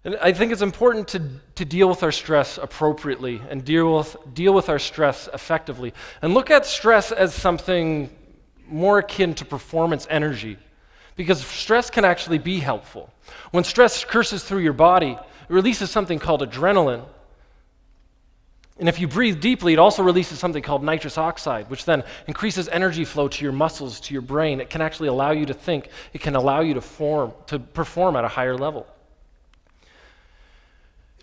And I think it's important to deal with our stress appropriately and deal with our stress effectively. And look at stress as something more akin to performance energy, because stress can actually be helpful. When stress courses through your body, it releases something called adrenaline. And if you breathe deeply, it also releases something called nitrous oxide, which then increases energy flow to your muscles, to your brain. It can actually allow you to think. It can allow you to perform at a higher level.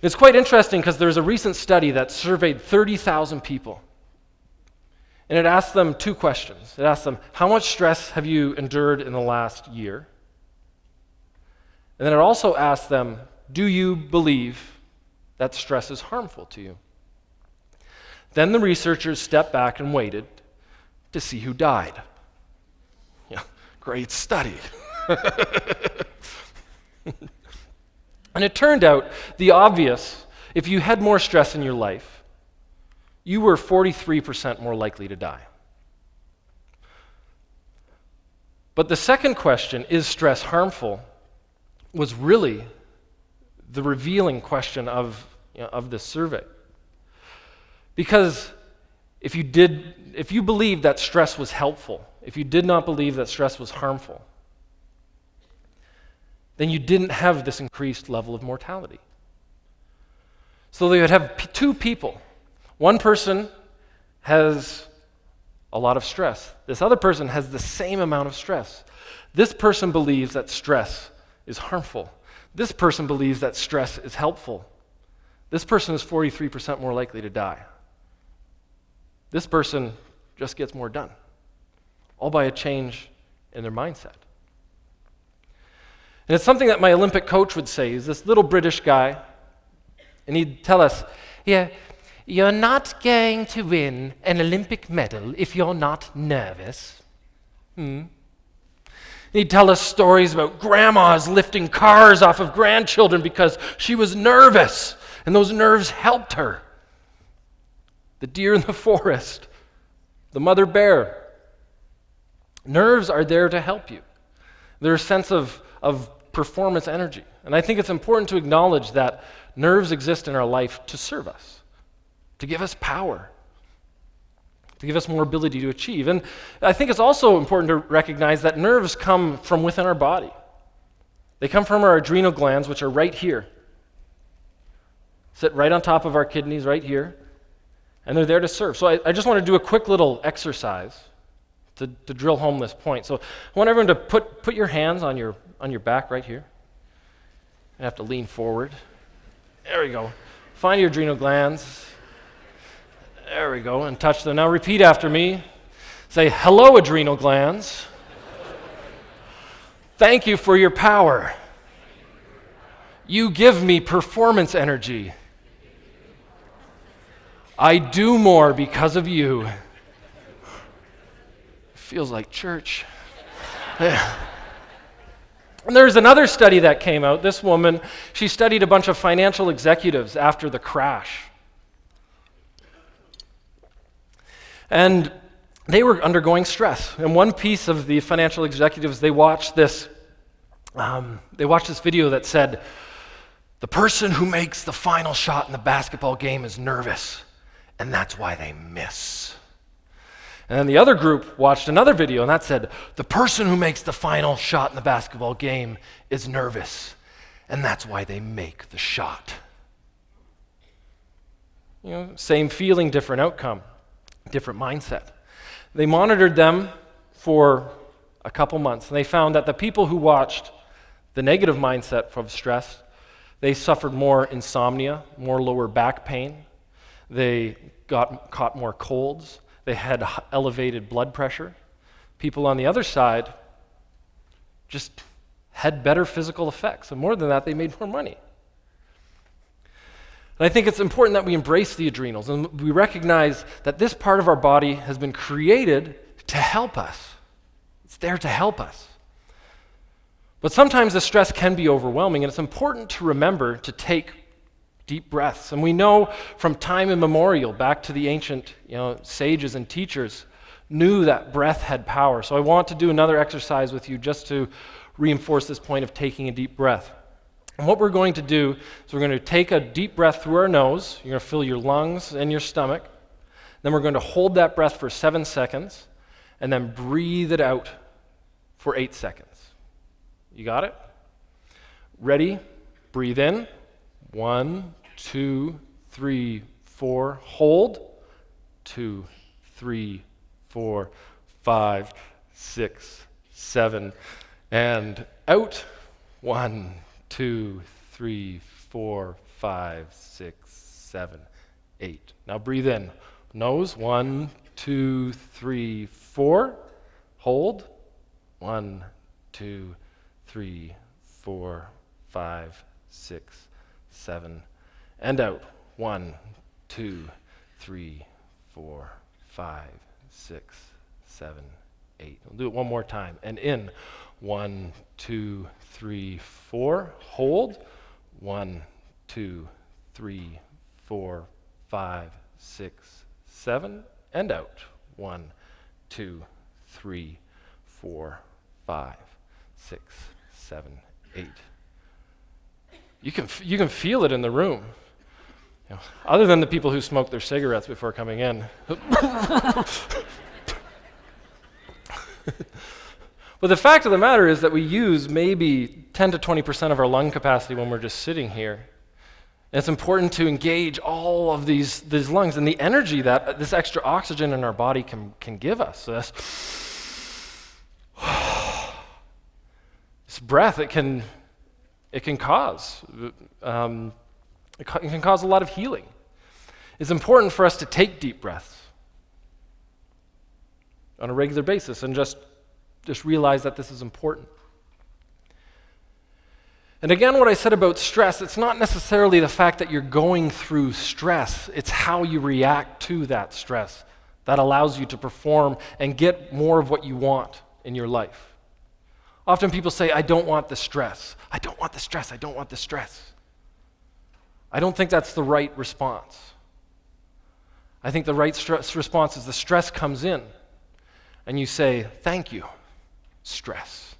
It's quite interesting because there's a recent study that surveyed 30,000 people. And it asked them two questions. It asked them, how much stress have you endured in the last year? And then it also asked them, do you believe that stress is harmful to you? Then the researchers stepped back and waited to see who died. Yeah, great study. And it turned out the obvious: if you had more stress in your life, you were 43% more likely to die. But the second question, is stress harmful, was really the revealing question of this survey. Because if you believed that stress was helpful, if you did not believe that stress was harmful, then you didn't have this increased level of mortality. So they would have two people. One person has a lot of stress. This other person has the same amount of stress. This person believes that stress is harmful. This person believes that stress is helpful. This person is 43% more likely to die. This person just gets more done, all by a change in their mindset. And it's something that my Olympic coach would say. He's this little British guy, and he'd tell us, yeah, you're not going to win an Olympic medal if you're not nervous. He'd tell us stories about grandmas lifting cars off of grandchildren because she was nervous, and those nerves helped her. The deer in the forest, the mother bear. Nerves are there to help you. They're a sense of performance energy. And I think it's important to acknowledge that nerves exist in our life to serve us, to give us power, to give us more ability to achieve. And I think it's also important to recognize that nerves come from within our body. They come from our adrenal glands, which are right here. Sit right on top of our kidneys, right here. And they're there to serve. So I just want to do a quick little exercise to drill home this point. So I want everyone to put your hands on your back right here. You have to lean forward. There we go. Find your adrenal glands. There we go, and touch them. Now repeat after me. Say, hello, adrenal glands. Thank you for your power. You give me performance energy. I do more because of you. Feels like church. And there's another study that came out. This woman, she studied a bunch of financial executives after the crash. And they were undergoing stress. And one piece of the financial executives, they watched this video that said, the person who makes the final shot in the basketball game is nervous, and that's why they miss. And then the other group watched another video, and that said, the person who makes the final shot in the basketball game is nervous, and that's why they make the shot. Same feeling, different outcome, different mindset. They monitored them for a couple months, and they found that the people who watched the negative mindset from stress, they suffered more insomnia, more lower back pain. They caught more colds. They had elevated blood pressure. People on the other side just had better physical effects. And more than that, they made more money. And I think it's important that we embrace the adrenals and we recognize that this part of our body has been created to help us. It's there to help us. But sometimes the stress can be overwhelming, and it's important to remember to take deep breaths. And we know from time immemorial, back to the ancient sages and teachers, knew that breath had power. So I want to do another exercise with you just to reinforce this point of taking a deep breath. And what we're going to do is we're going to take a deep breath through our nose. You're going to fill your lungs and your stomach. Then we're going to hold that breath for 7 seconds and then breathe it out for 8 seconds. You got it? Ready? Breathe in. 1, 2, 3, 4. Hold. 2, 3, 4, 5, 6, 7. And out. 1, 2, 3, 4, 5, 6, 7, 8. Now breathe in. Nose. 1, 2, 3, 4. Hold. 1, 2, 3, 4, 5, 6, 7. And out. 1, 2, 3, 4, 5, 6, 7, 8. We'll do it one more time. And in. 1, 2, 3, 4. Hold. 1, 2, 3, 4, 5, 6, 7. And out. 1, 2, 3, 4, 5, 6, 7, 8. You can feel it in the room. You know, other than the people who smoke their cigarettes before coming in. But the fact of the matter is that we use maybe 10 to 20% of our lung capacity when we're just sitting here. And it's important to engage all of these lungs and the energy that this extra oxygen in our body can give us. So that's this breath, it can cause a lot of healing. It's important for us to take deep breaths on a regular basis and just realize that this is important. And again, what I said about stress, it's not necessarily the fact that you're going through stress, it's how you react to that stress that allows you to perform and get more of what you want in your life. Often people say, I don't want the stress. I don't want the stress. I don't want the stress. I don't think that's the right response. I think the right response is the stress comes in and you say, thank you, stress.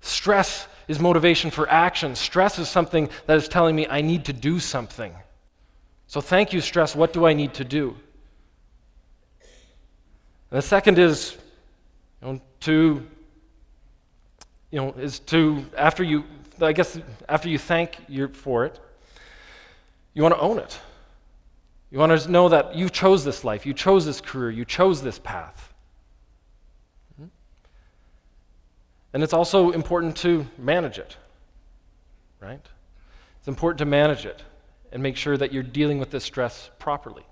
Stress is motivation for action. Stress is something that is telling me I need to do something. So thank you, stress. What do I need to do? And the second is, after you thank for it, you want to own it. You want to know that you chose this life, you chose this career, you chose this path. And it's also important to manage it, right? It's important to manage it and make sure that you're dealing with this stress properly.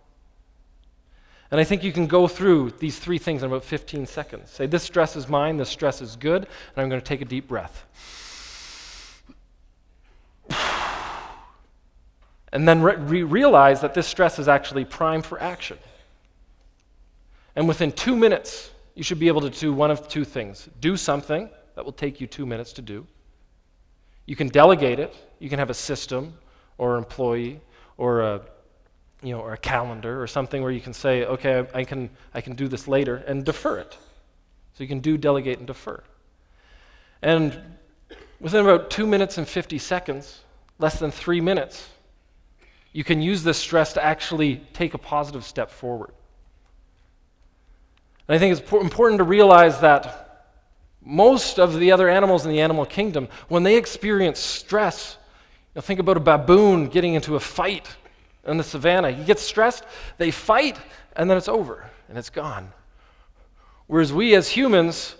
And I think you can go through these 3 things in about 15 seconds. Say, this stress is mine, this stress is good, and I'm going to take a deep breath. And then realize that this stress is actually prime for action. And within 2 minutes, you should be able to do one of 2 things. Do something that will take you 2 minutes to do. You can delegate it. You can have a system or an employee or a calendar or something where you can say, okay, I can do this later, and defer it. So you can delegate and defer. And within about 2 minutes and 50 seconds, less than 3 minutes, you can use this stress to actually take a positive step forward. And I think it's important to realize that most of the other animals in the animal kingdom, when they experience stress, think about a baboon getting into a fight in the savannah. He gets stressed, they fight, and then it's over, and it's gone. Whereas we as humans,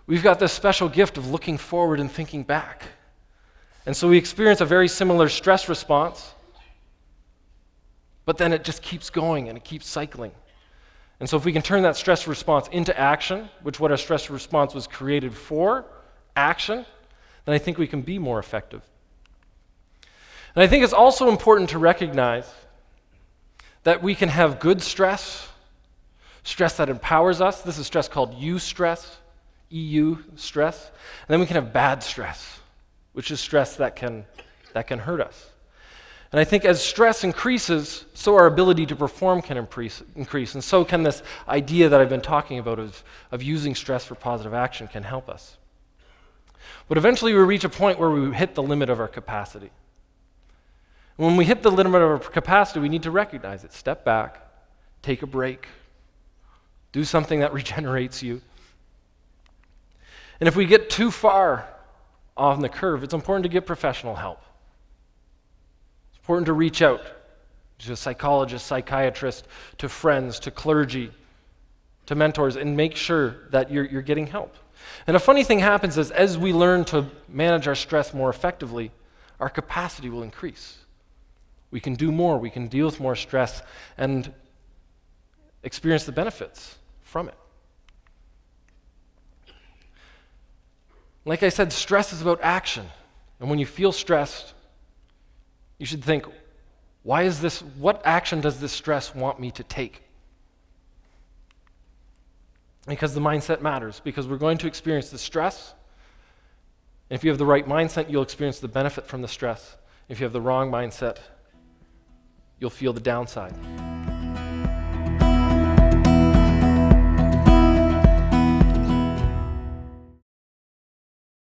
we've got this special gift of looking forward and thinking back. And so we experience a very similar stress response, but then it just keeps going and it keeps cycling. And so if we can turn that stress response into action, which what our stress response was created for, action, then I think we can be more effective. And I think it's also important to recognize that we can have good stress that empowers us. This is stress called eustress, EU stress. And then we can have bad stress, which is stress that can hurt us. And I think as stress increases, so our ability to perform can increase, and so can this idea that I've been talking about of using stress for positive action can help us. But eventually we reach a point where we hit the limit of our capacity. When we hit the limit of our capacity, we need to recognize it. Step back, take a break, do something that regenerates you. And if we get too far on the curve, it's important to get professional help. It's important to reach out to a psychologist, psychiatrist, to friends, to clergy, to mentors, and make sure that you're getting help. And a funny thing happens is as we learn to manage our stress more effectively, our capacity will increase. We can do more, we can deal with more stress, and experience the benefits from it. Like I said, stress is about action. And when you feel stressed, you should think, what action does this stress want me to take? Because the mindset matters, because we're going to experience the stress. And if you have the right mindset, you'll experience the benefit from the stress. If you have the wrong mindset, you'll feel the downside.